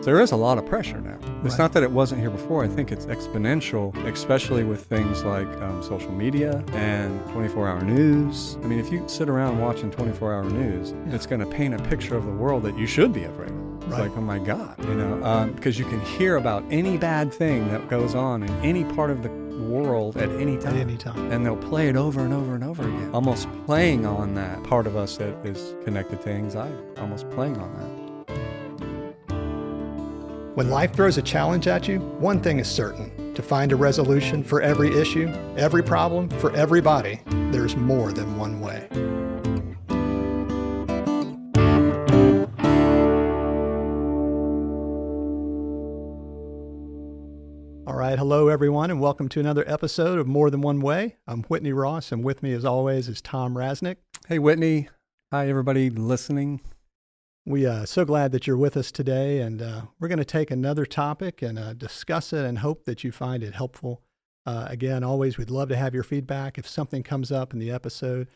there is a lot of pressure now. It's Right. not that it wasn't here before. I think it's exponential, especially with things like social media and 24-hour news. I mean, if you sit around watching 24-hour news, it's going to paint a picture of the world that you should be afraid of. It's Right. like, oh my God, because you can hear about any bad thing that goes on in any part of the world at any time. At any time. And they'll play it over and over and over again, almost playing on that part of us that is connected to anxiety, almost playing on that. When life throws a challenge at you, one thing is certain. To find a resolution for every issue, every problem, for everybody, there's more than one way. All right, hello everyone, and welcome to another episode of More Than One Way. I'm Whitney Ross, and with me as always is Thom Rasnick. Hey, Whitney. Hi, everybody listening. We are so glad that you're with us today, and we're going to take another topic and discuss it and hope that you find it helpful. Again, always, we'd love to have your feedback. If something comes up in the episode,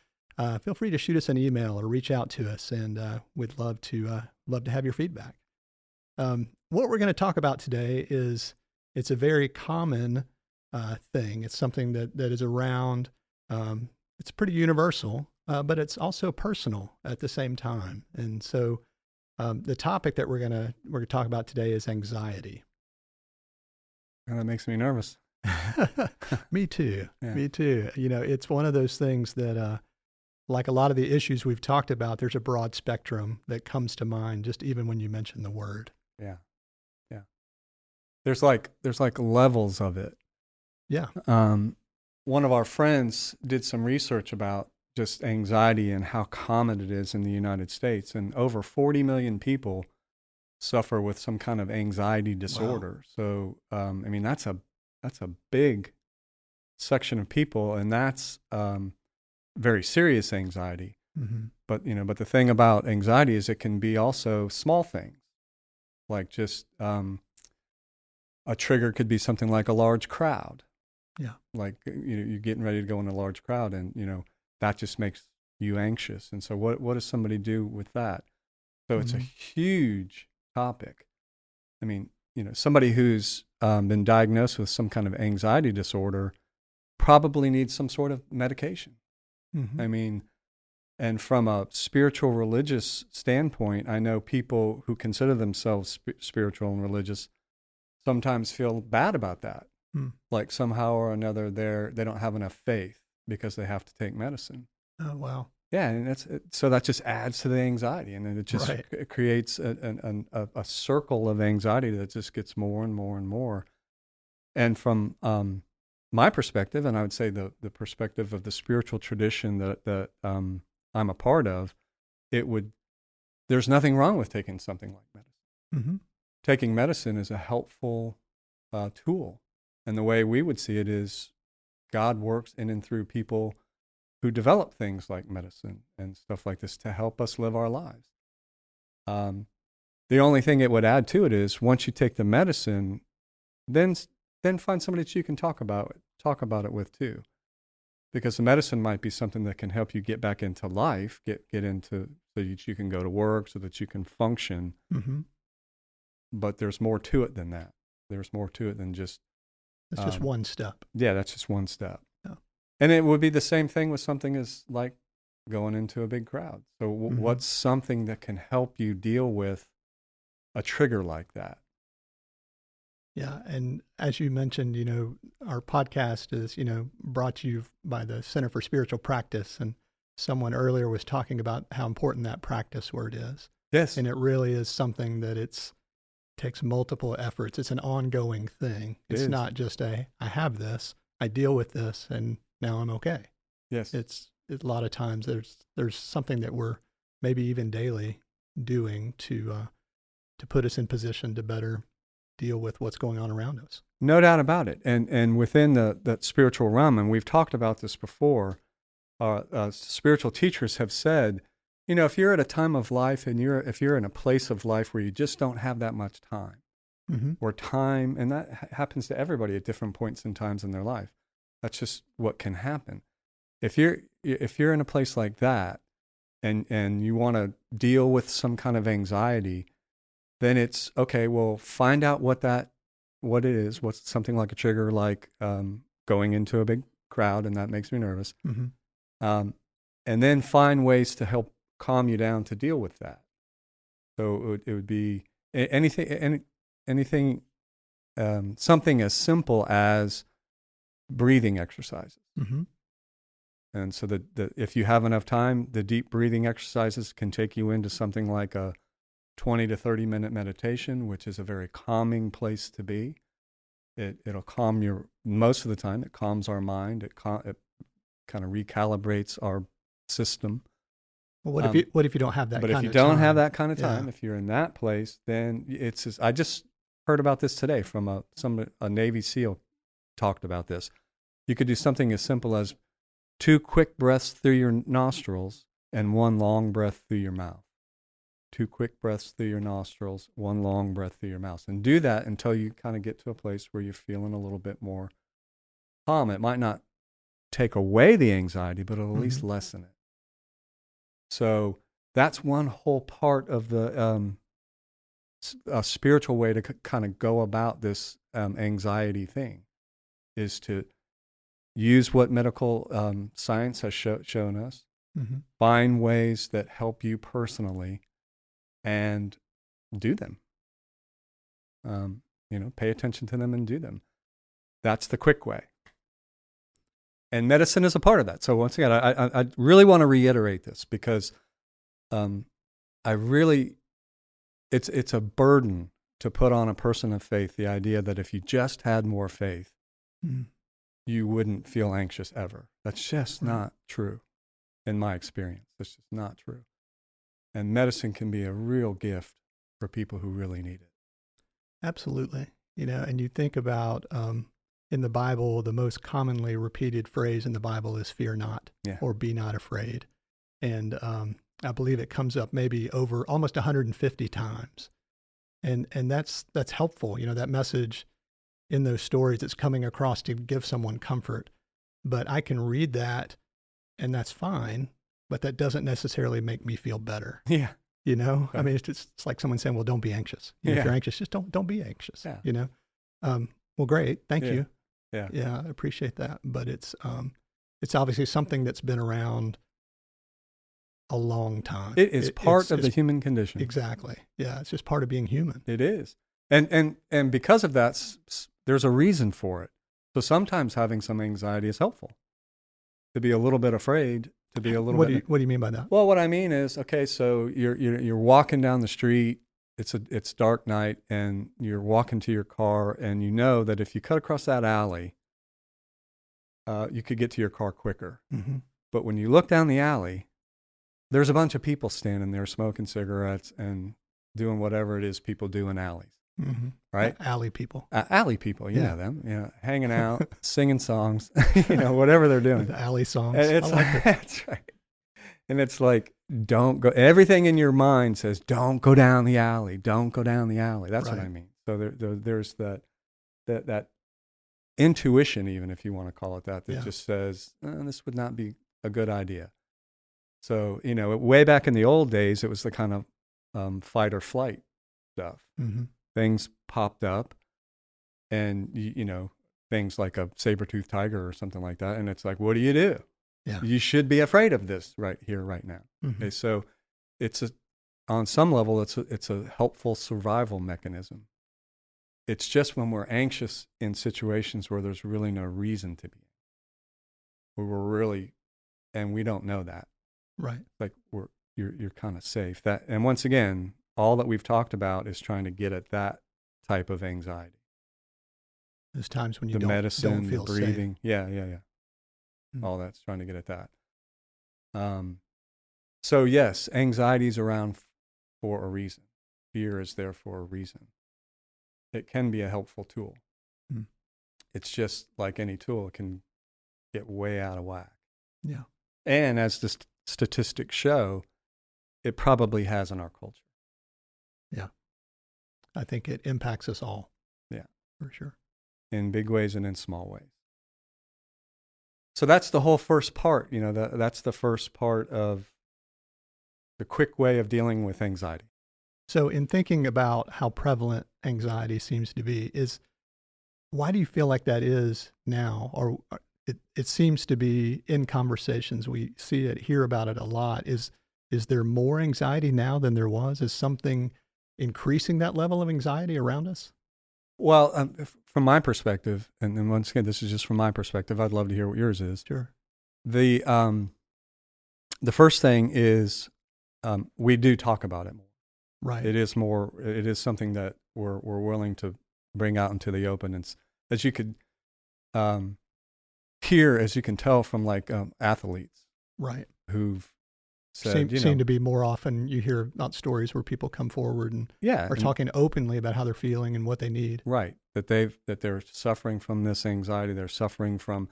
feel free to shoot us an email or reach out to us, and we'd love to have your feedback. What we're going to talk about today is it's a very common thing. It's something that is around. It's pretty universal, but it's also personal at the same time, and so. The topic that we're gonna talk about today is anxiety. Oh, that makes me nervous. Me too. Yeah. Me too. You know, it's one of those things that, like a lot of the issues we've talked about, there's a broad spectrum that comes to mind just even when you mention the word. Yeah. There's like levels of it. Yeah. One of our friends did some research about just anxiety and how common it is in the United States, and over 40 million people suffer with some kind of anxiety disorder. Wow. So, I mean, that's a big section of people, and that's very serious anxiety. Mm-hmm. But the thing about anxiety is it can be also small things, like just a trigger could be something like a large crowd. Yeah, like you're getting ready to go in a large crowd, and that just makes you anxious. And so what does somebody do with that? So it's a huge topic. I mean, somebody who's been diagnosed with some kind of anxiety disorder probably needs some sort of medication. Mm-hmm. I mean, and from a spiritual religious standpoint, I know people who consider themselves spiritual and religious sometimes feel bad about that. Like somehow or another they don't have enough faith because they have to take medicine. Oh, wow. Yeah, and so that just adds to the anxiety, and then it just creates a circle of anxiety that just gets more and more and more. And from my perspective, and I would say the perspective of the spiritual tradition that I'm a part of, there's nothing wrong with taking something like medicine. Mm-hmm. Taking medicine is a helpful tool, and the way we would see it is God works in and through people who develop things like medicine and stuff like this to help us live our lives. The only thing it would add to it is once you take the medicine, then find somebody that you can talk about it with too, because the medicine might be something that can help you get back into life, get into so that you can go to work, so that you can function. Mm-hmm. But there's more to it than that. There's more to it than just. That's just one step. Yeah, that's just one step. Yeah. And it would be the same thing with something as like going into a big crowd. So what's something that can help you deal with a trigger like that? Yeah, and as you mentioned, our podcast is, brought to you by the Center for Spiritual Practice, and someone earlier was talking about how important that practice word is. Yes. And it really is something that takes multiple efforts. It's an ongoing thing. It's not just I have this, I deal with this, and now I'm okay. Yes. It's a lot of times there's something that we're maybe even daily doing to put us in position to better deal with what's going on around us. No doubt about it. And within that spiritual realm, and we've talked about this before, spiritual teachers have said, if you're at a time of life and if you're in a place of life where you just don't have that much time, or time, and that happens to everybody at different points in times in their life. That's just what can happen. If you're in a place like that, and you want to deal with some kind of anxiety, then it's okay. Well, find out what it is. What's something like a trigger, like going into a big crowd, and that makes me nervous. Mm-hmm. And then find ways to help calm you down to deal with that. So it would be anything, something as simple as breathing exercises. Mm-hmm. And so if you have enough time, the deep breathing exercises can take you into something like a 20 to 30 minute meditation, which is a very calming place to be. It'll calm most of the time, it calms our mind. It kind of recalibrates our system. Well, what if you don't have that but kind of time? But if you don't have that kind of time, Yeah. if you're in that place, then I just heard about this today from a Navy SEAL talked about this. You could do something as simple as 2 quick breaths through your nostrils and 1 long breath through your mouth. 2 quick breaths through your nostrils, 1 long breath through your mouth. And do that until you kind of get to a place where you're feeling a little bit more calm. It might not take away the anxiety, but it'll at least lessen it. So that's one whole part of the spiritual way to kind of go about this anxiety thing, is to use what medical science has shown us, find ways that help you personally, and do them. Pay attention to them and do them. That's the quick way. And medicine is a part of that. So once again, I really want to reiterate this because it's a burden to put on a person of faith, the idea that if you just had more faith, you wouldn't feel anxious ever. That's just not true in my experience. It's just not true. And medicine can be a real gift for people who really need it. Absolutely. And you think about in the Bible, the most commonly repeated phrase in the Bible is fear not, or be not afraid. And I believe it comes up maybe over almost 150 times. And that's helpful. That message in those stories that's coming across to give someone comfort. But I can read that and that's fine, but that doesn't necessarily make me feel better. Yeah. Okay. I mean, it's like someone saying, well, don't be anxious. If you're anxious, just don't be anxious. Yeah. Well, great. Thank you. Yeah. Yeah. I appreciate that. But it's obviously something that's been around a long time. It is part of the human condition. Exactly. Yeah. It's just part of being human. It is. And because of that, there's a reason for it. So sometimes having some anxiety is helpful. To be a little bit afraid, to be a little bit. What do you mean by that? Well, what I mean is, okay, so you're walking down the street. It's dark night, and you're walking to your car, and you know that if you cut across that alley, you could get to your car quicker. Mm-hmm. But when you look down the alley, there's a bunch of people standing there smoking cigarettes and doing whatever it is people do in alleys. Mm-hmm. Right? Alley people. Alley people, them, hanging out, singing songs, whatever they're doing. The alley songs. That's right. And it's like, don't go. Everything in your mind says, don't go down the alley. Don't go down the alley. That's what I mean. So there's that intuition, even if you want to call it that just says, this would not be a good idea. So, way back in the old days, it was the kind of fight or flight stuff. Mm-hmm. Things popped up, and things like a saber-toothed tiger or something like that, and it's like, what do? Yeah. You should be afraid of this right here, right now. Mm-hmm. Okay, so on some level, it's a helpful survival mechanism. It's just when we're anxious in situations where there's really no reason to be, where we're really, and we don't know that, right? Like you're kind of safe. And once again, all that we've talked about is trying to get at that type of anxiety. There's times when you don't feel the breathing. Safe. Yeah. Mm-hmm. All that's trying to get at that. So yes, anxiety is around for a reason. Fear is there for a reason. It can be a helpful tool. Mm-hmm. It's just like any tool, it can get way out of whack. Yeah. And as the statistics show, it probably has in our culture. Yeah. I think it impacts us all. Yeah. For sure. In big ways and in small ways. So that's the whole first part. That's the first part of the quick way of dealing with anxiety. So, in thinking about how prevalent anxiety seems to be, why do you feel like that is now? Or it seems to be in conversations. We see it, hear about it a lot. Is there more anxiety now than there was? Is something increasing that level of anxiety around us? Well, from my perspective, and then once again, this is just from my perspective. I'd love to hear what yours is. Sure. The first thing is we do talk about it more. Right. It is more. It is something that we're willing to bring out into the open, and as you could hear, as you can tell from like athletes, right, who've said, seem to be more often you hear about stories where people come forward and are talking openly about how they're feeling and what they need. Right. That they're suffering from this anxiety. They're suffering from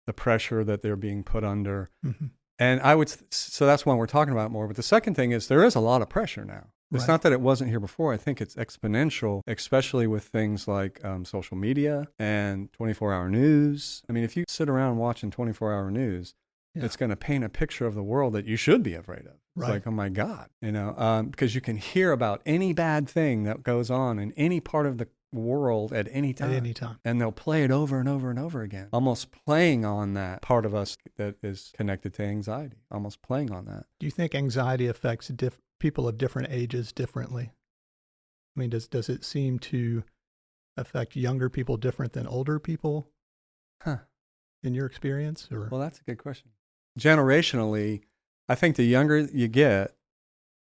the pressure that they're being put under. Mm-hmm. And so that's one we're talking about more. But the second thing is there is a lot of pressure now. It's not that it wasn't here before. I think it's exponential, especially with things like social media and 24-hour news. I mean, if you sit around watching 24-hour news, it's going to paint a picture of the world that you should be afraid of. It's like, oh my God, because you can hear about any bad thing that goes on in any part of the world at any time. At any time. And they'll play it over and over and over again, almost playing on that part of us that is connected to anxiety, almost playing on that. Do you think anxiety affects people of different ages differently? I mean, does it seem to affect younger people different than older people? In your experience? Or? Well, that's a good question. Generationally, I think the younger you get,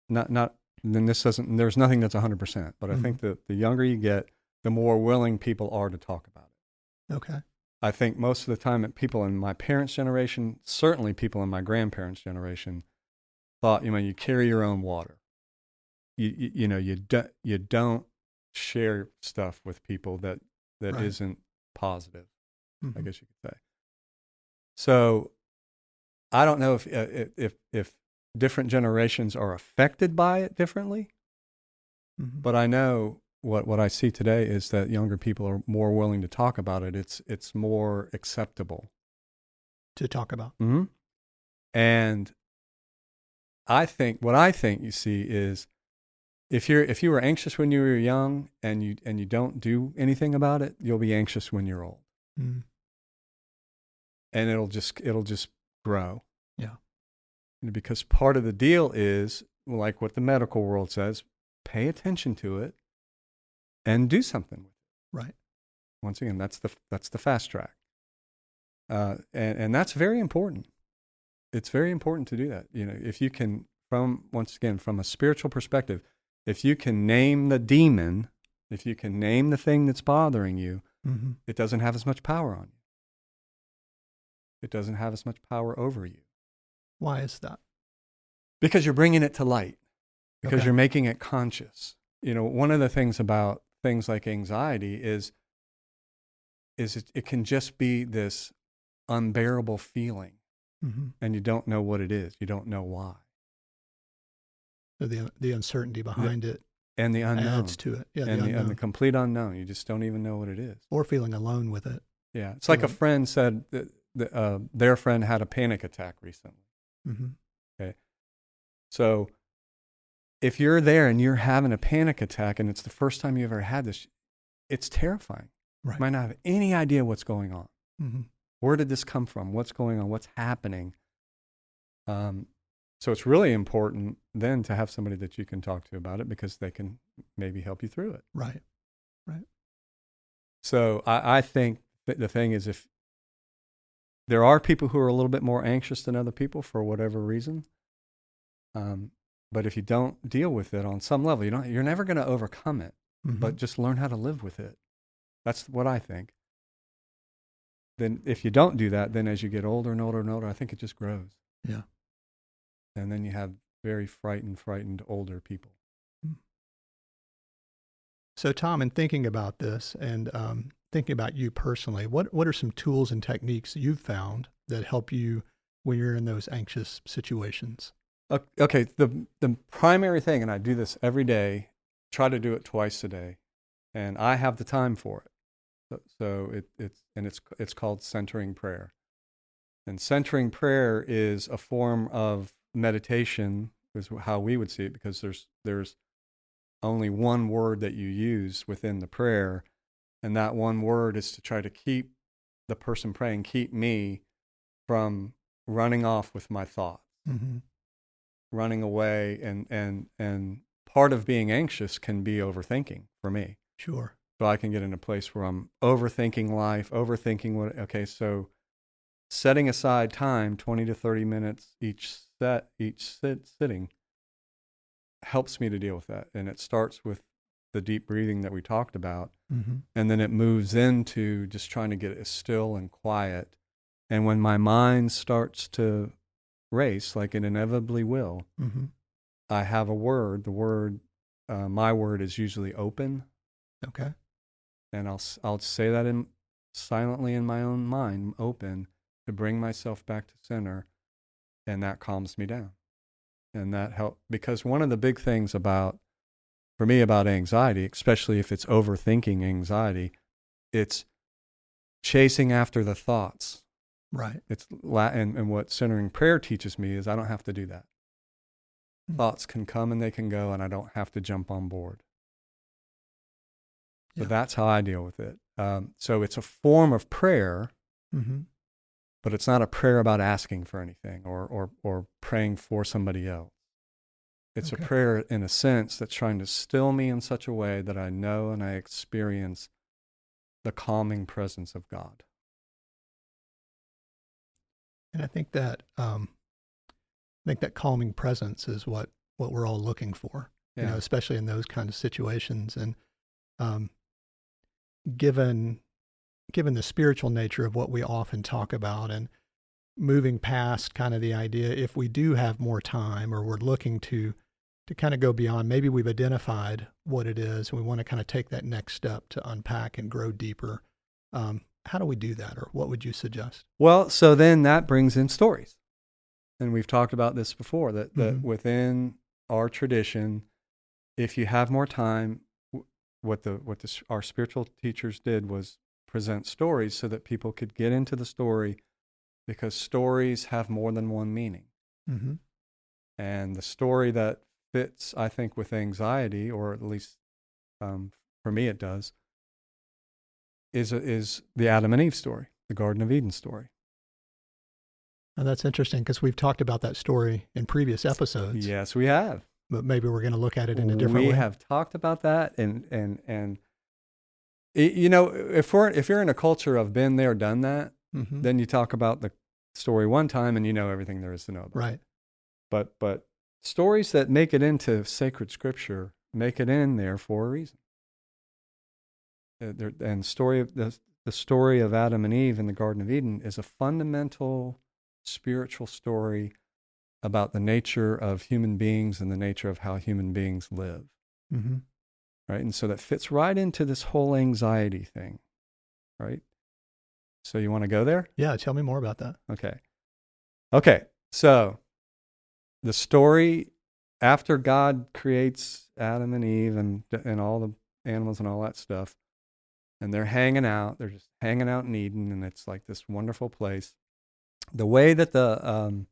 then there's nothing that's 100%, but I think that the younger you get, the more willing people are to talk about it. Okay. I think most of the time people in my parents' generation, certainly people in my grandparents' generation, thought, you carry your own water. You don't share stuff with people that isn't positive, I guess you could say. So I don't know if different generations are affected by it differently, but I know what I see today is that younger people are more willing to talk about it. It's more acceptable to talk about. Mm-hmm. And I think you see is if you were anxious when you were young and you don't do anything about it, you'll be anxious when you're old. Mm. And it'll just grow. Yeah. Because part of the deal is, like what the medical world says, pay attention to it and do something with it. Right. Once again, that's the fast track. And that's very important. It's very important to do that. If you can, from a spiritual perspective, if you can name the demon, if you can name the thing that's bothering you, it doesn't have as much power on you. It doesn't have as much power over you. Why is that? Because you're bringing it to light. Because you're making it conscious. One of the things about things like anxiety is it can just be this unbearable feeling, and you don't know what it is. You don't know why. So the uncertainty behind it and the unknown adds to it. Yeah, and the complete unknown. You just don't even know what it is. Or feeling alone with it. Yeah, it's like a friend said that their friend had a panic attack recently. Okay, so if you're there and you're having a panic attack and it's the first time you ever had this, it's terrifying. Right. You might not have any idea what's going on. Mm-hmm. Where did this come from? What's going on? What's happening? So it's really important then to have somebody that you can talk to about it because they can maybe help you through it. Right. Right. So I think the thing is, if there are people who are a little bit more anxious than other people for whatever reason, but if you don't deal with it on some level, you're never going to overcome it, but just learn how to live with it. That's what I think. Then if you don't do that, then as you get older and older and older, I think it just grows. Yeah. And then you have very frightened older people. So Thom, in thinking about this and thinking about you personally, what are some tools and techniques you've found that help you when you're in those anxious situations? Okay, the primary thing, and I do this every day, try to do it twice a day, and I have the time for it. So it's called centering prayer. And centering prayer is a form of meditation, is how we would see it, because there's only one word that you use within the prayer. And that one word is to try to keep the person praying, keep me from running off with my thoughts, running away. And part of being anxious can be overthinking for me. Sure. So I can get in a place where I'm overthinking life, overthinking okay, so setting aside time, 20 to 30 minutes each sitting, helps me to deal with that. And it starts with the deep breathing that we talked about. And then it moves into just trying to get it still and quiet. And when my mind starts to race, like it inevitably will, I have a word. The word, my word is usually open. Okay. And I'll say that silently in my own mind, open, to bring myself back to center, and that calms me down. And that helps, because one of the big things for me about anxiety, especially if it's overthinking anxiety, it's chasing after the thoughts. Right. And what centering prayer teaches me is I don't have to do that. Thoughts can come and they can go, and I don't have to jump on board. So that's how I deal with it. So it's a form of prayer, but it's not a prayer about asking for anything or praying for somebody else. It's a prayer, in a sense, that's trying to still me in such a way that I know and I experience the calming presence of God. And I think that calming presence is what we're all looking for. You know, especially in those kind of situations. And given the spiritual nature of what we often talk about, and moving past kind of the idea, if we do have more time, or we're looking to kind of go beyond, maybe we've identified what it is, and we want to kind of take that next step to unpack and grow deeper. How do we do that, or what would you suggest? Well, so then that brings in stories. And we've talked about this before, that within our tradition, if you have more time, our spiritual teachers did was present stories so that people could get into the story, because stories have more than one meaning. And the story that fits, I think, with anxiety, or at least for me it does, is the Adam and Eve story, the Garden of Eden story. And that's interesting, because we've talked about that story in previous episodes. Yes, we have. But maybe we're going to look at it in a different way. We have talked about that, and you know, if you're in a culture of been there, done that, then you talk about the story one time and you know everything there is to know about. Right. But stories that make it into sacred scripture make it in there for a reason. And the story of Adam and Eve in the Garden of Eden is a fundamental spiritual story about the nature of human beings and the nature of how human beings live. Right? And so that fits right into this whole anxiety thing, right? So you want to go there? Yeah, tell me more about that. Okay. So the story, after God creates Adam and Eve and all the animals and all that stuff, and they're just hanging out in Eden, and it's like this wonderful place. The way that the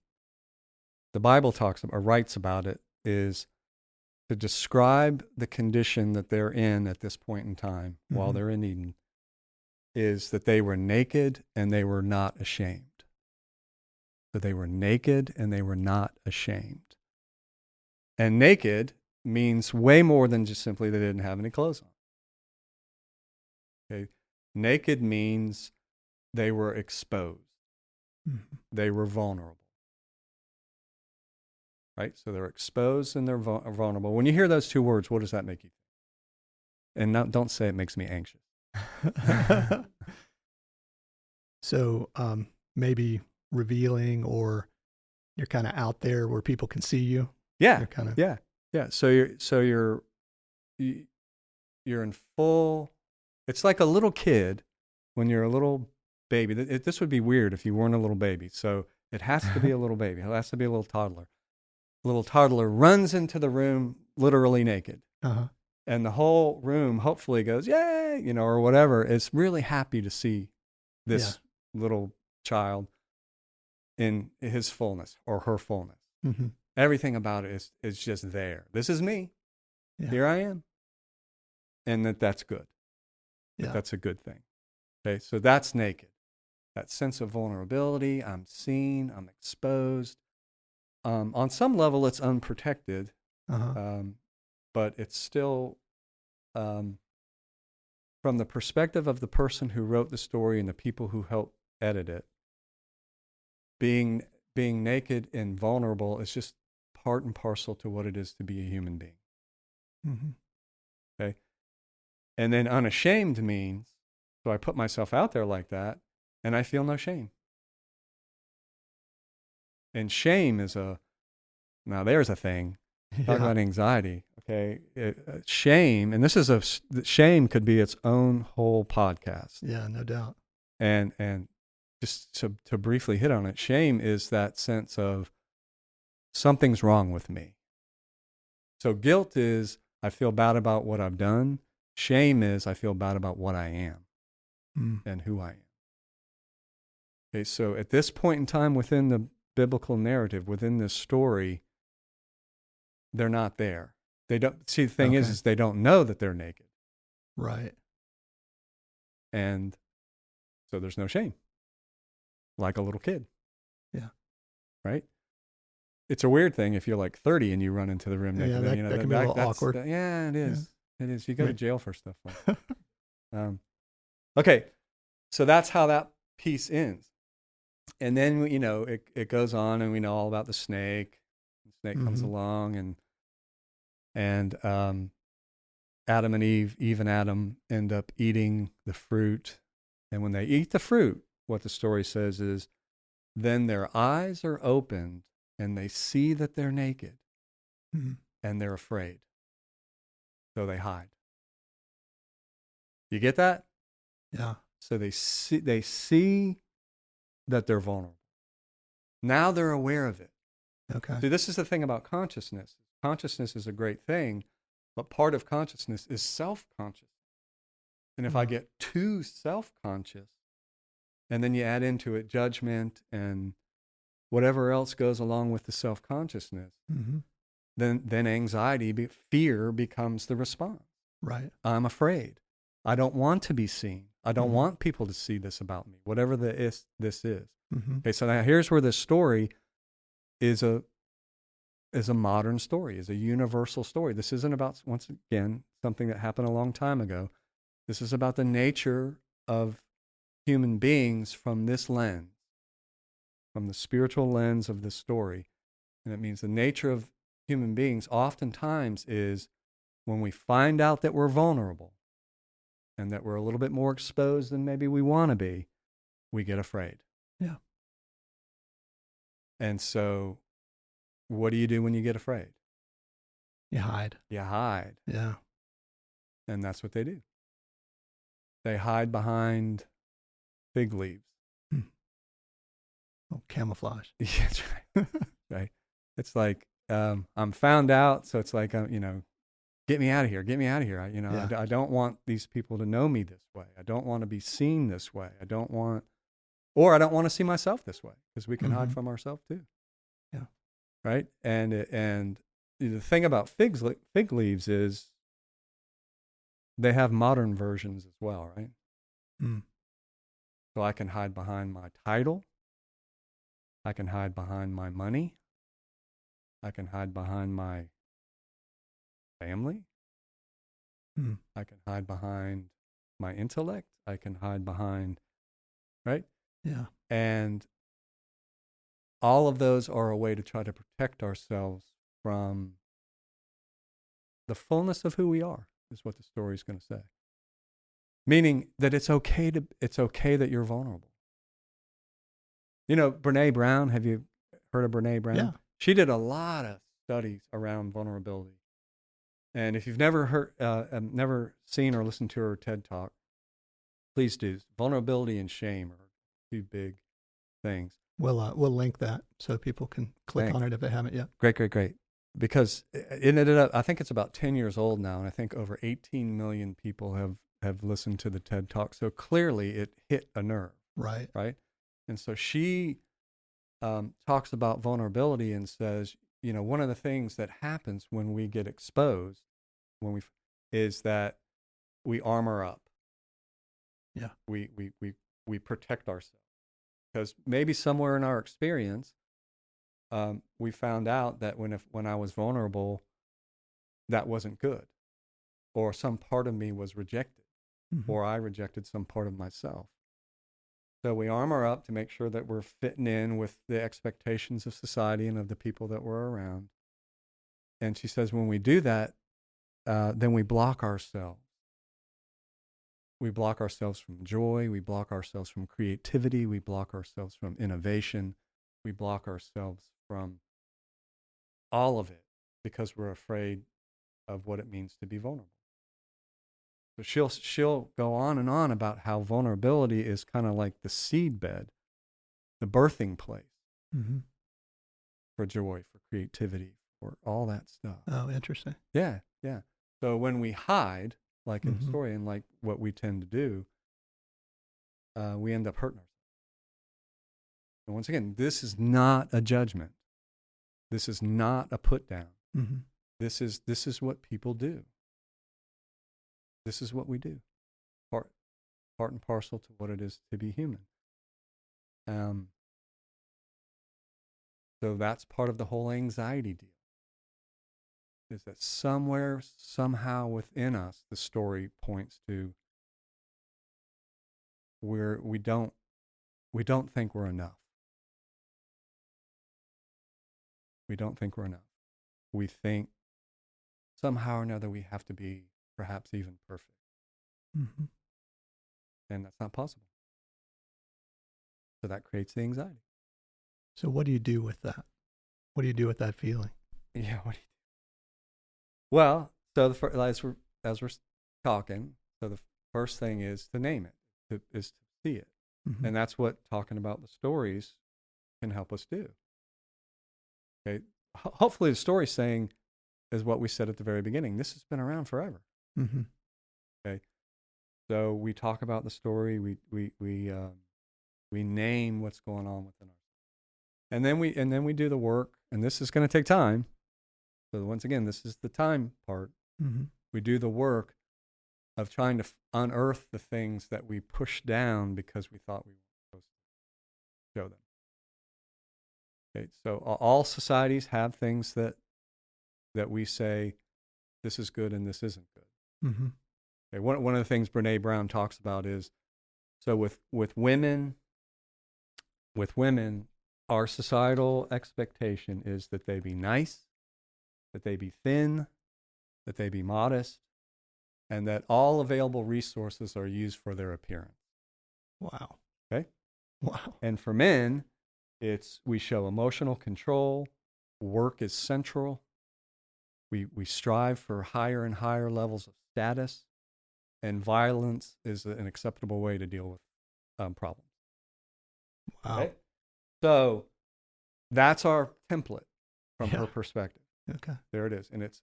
Bible talks about, or writes about it, is to describe the condition that they're in at this point in time while they're in Eden, is that they were naked and they were not ashamed. So they were naked and they were not ashamed. And naked means way more than just simply they didn't have any clothes on. Okay? Naked means they were exposed. They were vulnerable. Right? So they're exposed and they're vulnerable. When you hear those two words, what does that make you think? And don't say it makes me anxious. So maybe revealing, or you're kind of out there where people can see you. Yeah. So you're in full. It's like a little kid when you're a little baby. This would be weird if you weren't a little baby. So it has to be a little baby. It has to be a little toddler. A little toddler runs into the room literally naked. And the whole room hopefully goes, yay, or whatever. It's really happy to see this little child in his fullness or her fullness. Everything about it is just there. This is me. Here I am. and that's good. Yeah. That's a good thing. Okay, so that's naked. That sense of vulnerability. I'm seen. I'm exposed. On some level, it's unprotected, Uh-huh. but it's still, from the perspective of the person who wrote the story and the people who helped edit it, being naked and vulnerable is just part and parcel to what it is to be a human being. Mm-hmm. Okay, and then unashamed means, so I put myself out there like that, and I feel no shame. And shame is now there's a thing. Talk about anxiety. Okay, shame, and shame could be its own whole podcast. Yeah, no doubt. And just to briefly hit on it, shame is that sense of something's wrong with me. So guilt is I feel bad about what I've done. Shame is I feel bad about what I am and who I am. Okay, so at this point in time within the biblical narrative, within this story, they're not there. They don't see. The thing is they don't know that they're naked. Right. And so there's no shame. Like a little kid. Yeah. Right? It's a weird thing if you're like 30 and you run into the room naked. Yeah, that can be a little awkward. Yeah, it is. Yeah. It is. You go to jail for stuff like that. Okay. So that's how that piece ends. And then, it goes on, and we know all about the snake. The snake comes along, and Adam and Eve and Adam end up eating the fruit. And when they eat the fruit, what the story says is, then their eyes are opened and they see that they're naked and they're afraid. So they hide. You get that? Yeah. So they see that they're vulnerable. Now they're aware of it. Okay. See, this is the thing about consciousness. Consciousness is a great thing, but part of consciousness is self-conscious. And if I get too self-conscious, and then you add into it judgment and whatever else goes along with the self-consciousness, then anxiety, fear becomes the response. Right. I'm afraid. I don't want to be seen. I don't want people to see this about me, whatever this is. Okay, so now here's where this story is a modern story, is a universal story. This isn't about, once again, something that happened a long time ago. This is about the nature of human beings from this lens, from the spiritual lens of this story. And it means the nature of human beings oftentimes is when we find out that we're vulnerable and that we're a little bit more exposed than maybe we want to be, we get afraid. Yeah. And so what do you do when you get afraid? You hide. You hide. Yeah. And that's what they do. They hide behind fig leaves. Oh, camouflage. Yeah, that's right. Right. It's like, I'm found out. So it's like, get me out of here. Get me out of here. I don't want these people to know me this way. I don't want to be seen this way. I don't want to see myself this way, because we can hide from ourselves too. Yeah. Right. And the thing about fig leaves is they have modern versions as well. Right. So I can hide behind my title. I can hide behind my money. I can hide behind my family. I can hide behind my intellect. I can hide behind, right? Yeah. And all of those are a way to try to protect ourselves from the fullness of who we are, is what the story is going to say. Meaning that it's okay that you're vulnerable. Brene Brown, have you heard of Brene Brown? Yeah. She did a lot of studies around vulnerability. And if you've never seen or listened to her TED Talk, please do. Vulnerability and shame are two big things. We'll link that so people can click on it if they haven't yet. Great. Because it ended up, I think it's about 10 years old now, and I think over 18 million people have listened to the TED Talk. So clearly it hit a nerve. Right. And so she talks about vulnerability and says, one of the things that happens when we get exposed, is that we armor up. Yeah. We protect ourselves because maybe somewhere in our experience, we found out that when I was vulnerable, that wasn't good, or some part of me was rejected, Mm-hmm. or I rejected some part of myself. So we armor up to make sure that we're fitting in with the expectations of society and of the people that we're around. And she says, when we do that, then we block ourselves. We block ourselves from joy. We block ourselves from creativity. We block ourselves from innovation. We block ourselves from all of it because we're afraid of what it means to be vulnerable. So she'll go on and on about how vulnerability is kind of like the seed bed, the birthing place Mm-hmm. for joy, for creativity, for all that stuff. Oh, interesting. Yeah, yeah. So when we hide, like in the Mm-hmm. story and like what we tend to do, we end up hurting ourselves. And once again, this is not a judgment. This is not a put down. Mm-hmm. This is what people do. This is what we do. Part and parcel to what it is to be human. So that's part of the whole anxiety deal. Is that somewhere, somehow within us, the story points to where we don't think we're enough. We don't think we're enough. We think somehow or another we have to be perhaps even perfect. Mm-hmm. And that's not possible. So that creates the anxiety. So what do you do with that? What do you do with that feeling? Yeah, what do you do? Well, so as we're talking, so the first thing is to name it, is to see it. Mm-hmm. And that's what talking about the stories can help us do. Okay. Hopefully the story saying is what we said at the very beginning. This has been around forever. Mm-hmm. Okay. So we talk about the story. We name what's going on within us, and then we do the work. And this is going to take time. So once again, this is the time part. Mm-hmm. We do the work of trying to unearth the things that we pushed down because we thought we were supposed to show them. Okay, so all societies have things that we say this is good and this isn't good. Mm-hmm. Okay, one of the things Brene Brown talks about is so with women, our societal expectation is that they be nice, that they be thin, that they be modest, and that all available resources are used for their appearance. Wow. Okay? Wow. And for men, we show emotional control, work is central, we strive for higher and higher levels of status, and violence is an acceptable way to deal with problems. Wow. Okay? So that's our template from her perspective. Okay. There it is. And it's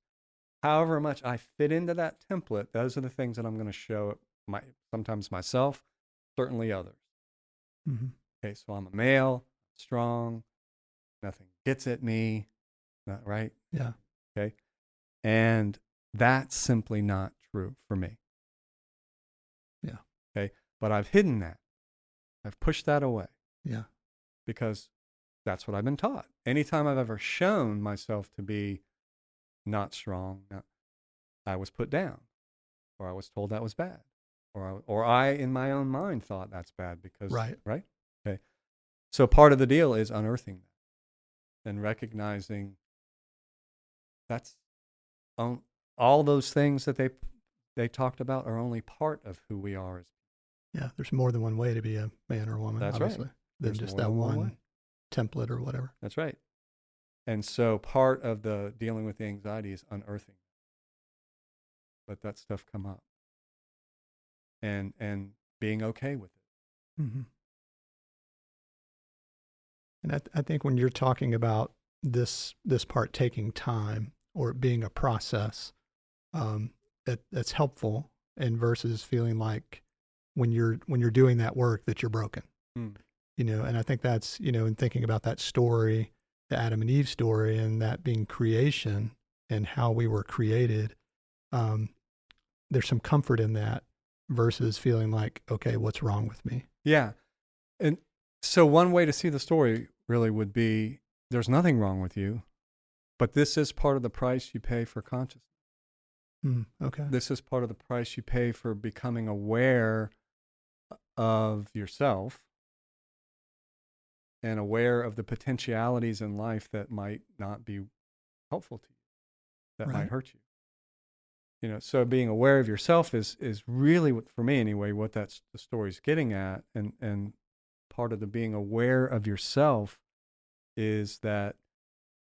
however much I fit into that template, those are the things that I'm going to show sometimes myself, certainly others. Mm-hmm. Okay, so I'm a male, strong, nothing gets at me, right? Yeah. Okay. And that's simply not true for me. Yeah. Okay. But I've hidden that. I've pushed that away. Yeah. Because that's what I've been taught. Anytime I've ever shown myself to be not strong, I was put down, or I was told that was bad, or I in my own mind thought that's bad because right. Okay. So part of the deal is unearthing that and recognizing that's all those things that they talked about are only part of who we are as people. Yeah, there's more than one way to be a man or a woman, That's obviously, right. than There's just more that than one way. template or whatever. That's right. And so part of the dealing with the anxiety is unearthing. Let that stuff come up. And being okay with it. Mm-hmm. And I think when you're talking about this part taking time or it being a process, that's helpful, and versus feeling like when you're doing that work that you're broken. And I think that's, in thinking about that story, the Adam and Eve story, and that being creation and how we were created, there's some comfort in that versus feeling like, okay, what's wrong with me? Yeah. And so one way to see the story really would be there's nothing wrong with you, but this is part of the price you pay for consciousness. Okay. This is part of the price you pay for becoming aware of yourself and aware of the potentialities in life that might not be helpful to you, that might hurt you. You know, so being aware of yourself is really, what, for me anyway, what the story's getting at. And part of the being aware of yourself is that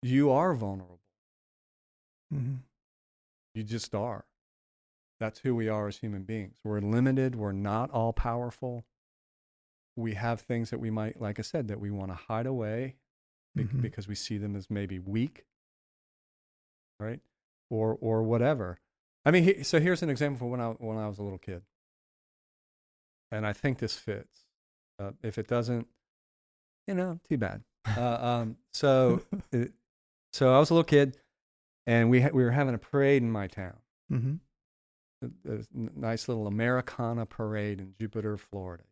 you are vulnerable. Mm-hmm. You just are. That's who we are as human beings. We're limited. We're not all powerful. We have things that we might, like I said, that we want to hide away because we see them as maybe weak, right? Or whatever. I mean, so here's an example when I was a little kid, and I think this fits. If it doesn't, too bad. So I was a little kid, and we were having a parade in my town. Mm-hmm. A nice little Americana parade in Jupiter, Florida,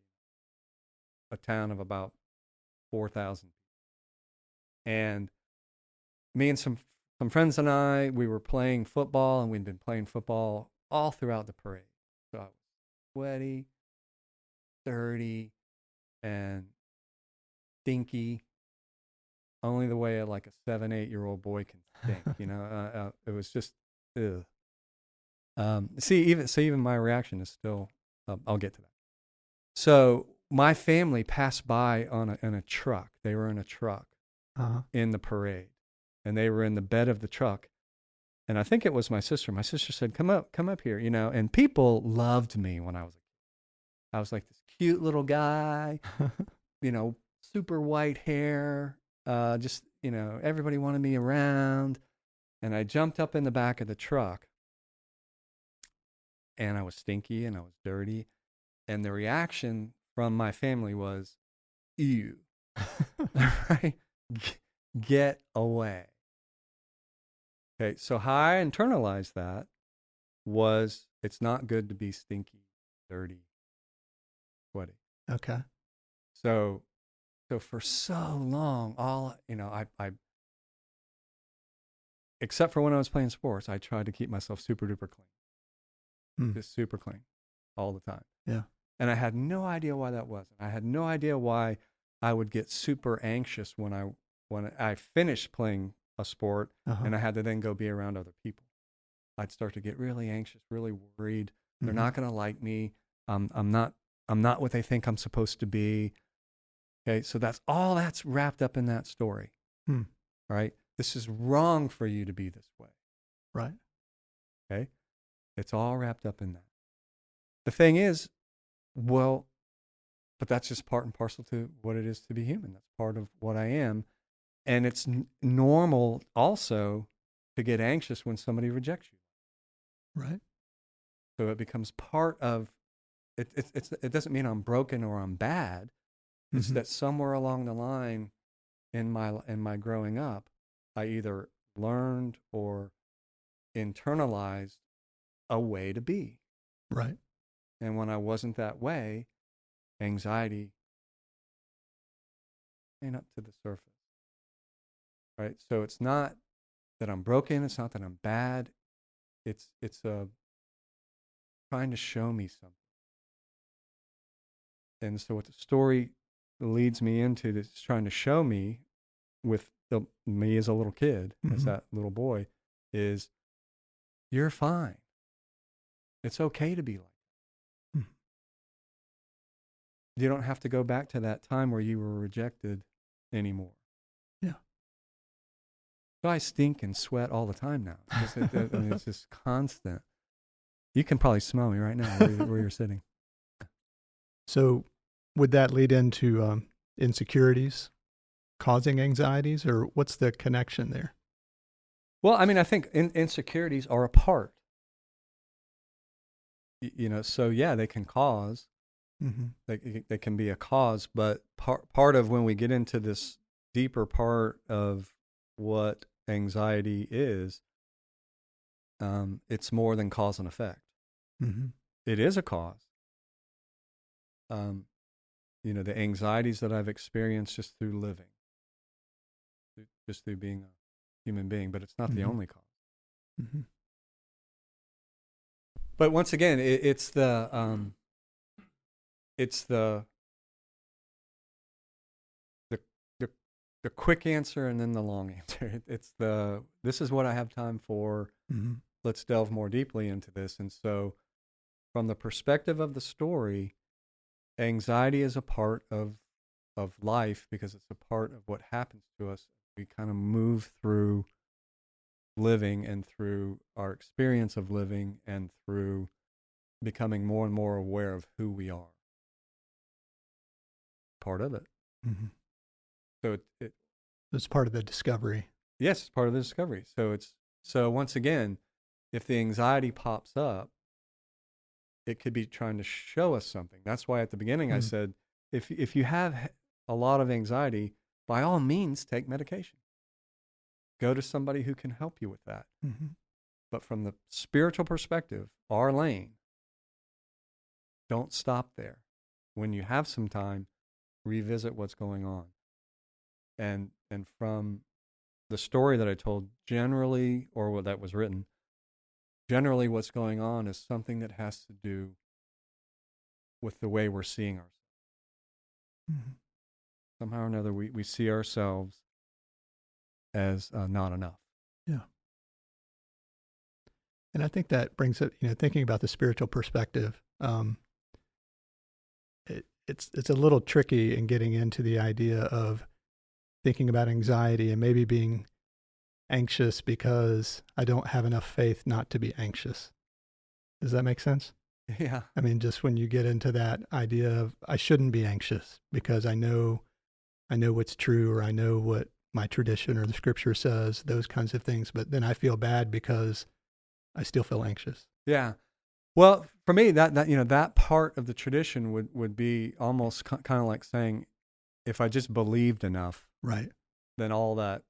a town of about 4,000 people. And me and some friends and we were playing football, and we'd been playing football all throughout the parade. So I was sweaty, dirty, and stinky, only the way like a 7-8-year-old boy can stink. It was just, ugh. Even my reaction is still, I'll get to that. So my family passed by in a truck. They were in a truck in the parade, and they were in the bed of the truck. And I think it was my sister. My sister said, come up here, and people loved me when I was a kid. I was like this cute little guy, super white hair, just, everybody wanted me around. And I jumped up in the back of the truck, and I was stinky and I was dirty. And the reaction from my family was, ew, right? Get away. Okay, so how I internalized that was it's not good to be stinky, dirty, sweaty. Okay. So for so long, I except for when I was playing sports, I tried to keep myself super duper clean, just super clean all the time. Yeah. And I had no idea why that was. I had no idea why I would get super anxious when I finished playing a sport and I had to then go be around other people. I'd start to get really anxious, really worried. They're not going to like me. I'm not what they think I'm supposed to be. Okay, so that's wrapped up in that story. Right? This is wrong for you to be this way. Right. Okay? It's all wrapped up in that. The thing is, well, but that's just part and parcel to what it is to be human. That's part of what I am. And it's normal also to get anxious when somebody rejects you. Right. So it becomes part of it. It doesn't mean I'm broken or I'm bad. It's that somewhere along the line in my growing up, I either learned or internalized a way to be. Right. And when I wasn't that way, anxiety came up to the surface. Right? So it's not that I'm broken, it's not that I'm bad. It's trying to show me something. And so what the story leads me into is trying to show me with me as a little kid, as that little boy, is you're fine. It's okay to be like that. You don't have to go back to that time where you were rejected anymore. Yeah. So I stink and sweat all the time now. It's just constant. You can probably smell me right now where you're sitting. So would that lead into insecurities causing anxieties, or what's the connection there? Well, I mean, I think insecurities are a part. So yeah, they can cause. They can be a cause, but part of when we get into this deeper part of what anxiety is, it's more than cause and effect. Mm-hmm. It is a cause. The anxieties that I've experienced just through living, just through being a human being, but it's not the Mm-hmm. only cause. Mm-hmm. But once again, it's the the the quick answer and then the long answer. This is what I have time for. Mm-hmm. Let's delve more deeply into this. And so, from the perspective of the story, anxiety is a part of life because it's a part of what happens to us. We kind of move through living and through our experience of living and through becoming more and more aware of who we are. Part of it. Mm-hmm. So It's part of the discovery. yes, it's part of the discovery. So once again, if the anxiety pops up, it could be trying to show us something. That's why at the beginning I said, if you have a lot of anxiety, by all means take medication. Go to somebody who can help you with that. Mm-hmm. But from the spiritual perspective, our lane, don't stop there. When you have some time, revisit what's going on. And from the story that I told, generally, or what that was written, generally what's going on is something that has to do with the way we're seeing ourselves. Mm-hmm. Somehow or another, we see ourselves as not enough. Yeah. And I think that brings it, thinking about the spiritual perspective, it's a little tricky in getting into the idea of thinking about anxiety and maybe being anxious because I don't have enough faith not to be anxious. Does that make sense? Yeah. I mean, just when you get into that idea of I shouldn't be anxious because I know what's true, or I know what my tradition or the scripture says, those kinds of things. But then I feel bad because I still feel anxious. Yeah. Well, for me, that part of the tradition would be almost kind of like saying, if I just believed enough, Right. then all that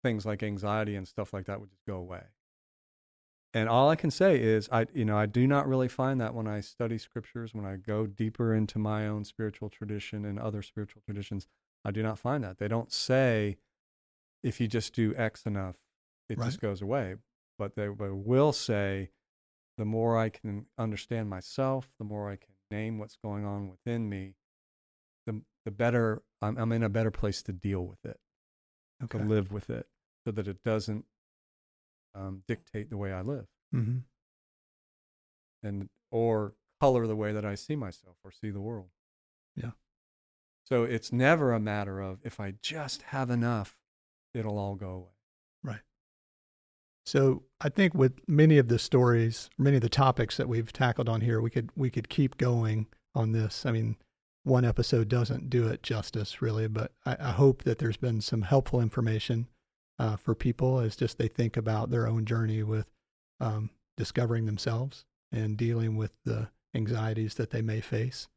things like anxiety and stuff like that would just go away. And all I can say is, I do not really find that when I study scriptures, when I go deeper into my own spiritual tradition and other spiritual traditions, I do not find that. They don't say, if you just do X enough, it just goes away. But they will say, the more I can understand myself, the more I can name what's going on within me, the better I'm in a better place to deal with it, to live with it, so that it doesn't dictate the way I live, Mm-hmm. or color the way that I see myself or see the world. Yeah. So it's never a matter of, if I just have enough, it'll all go away. Right. So I think with many of the stories, many of the topics that we've tackled on here, we could keep going on this. I mean, one episode doesn't do it justice, really, but I hope that there's been some helpful information for people as just they think about their own journey with discovering themselves and dealing with the anxieties that they may face.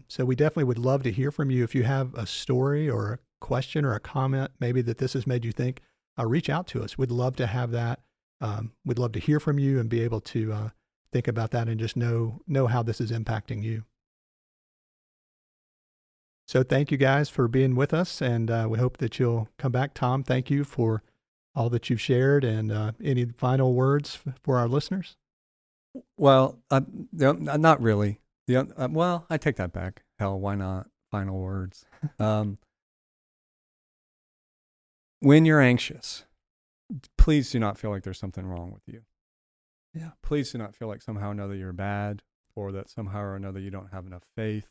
So we definitely would love to hear from you. If you have a story or a question or a comment, maybe that this has made you think, reach out to us. We'd love to have that. We'd love to hear from you and be able to think about that and just know how this is impacting you. So thank you guys for being with us, and we hope that you'll come back. Thom, thank you for all that you've shared, and any final words for our listeners? Well, not really. Well, I take that back. Hell, why not? Final words. When you're anxious, please do not feel like there's something wrong with you. Yeah. Please do not feel like somehow or another you're bad, or that somehow or another you don't have enough faith,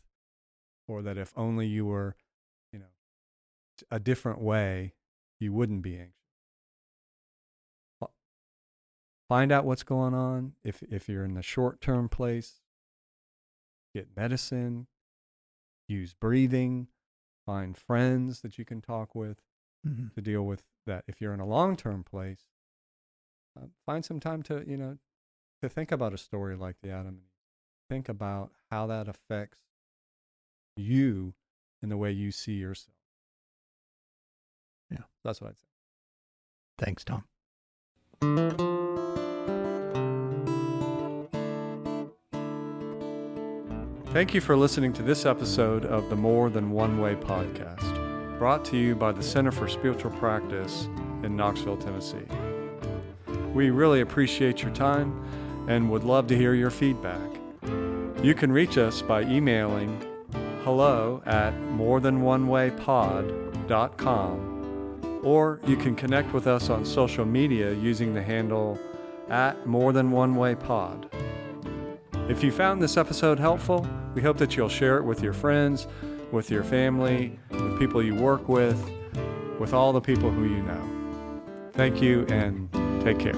or that if only you were, a different way, you wouldn't be anxious. Find out what's going on. If you're in the short-term place, get medicine, use breathing, find friends that you can talk with to deal with that. If you're in a long-term place, find some time to think about a story like the Adam and Eve. Think about how that affects you and the way you see yourself. Yeah. That's what I'd say. Thanks, Thom. Thank you for listening to this episode of the More Than One Way podcast, brought to you by the Center for Spiritual Practice in Knoxville, Tennessee. We really appreciate your time and would love to hear your feedback. You can reach us by emailing hello@morethanonewaypod.com, or you can connect with us on social media using the handle @morethanonewaypod. If you found this episode helpful, we hope that you'll share it with your friends, with your family, with people you work with all the people who you know. Thank you and take care.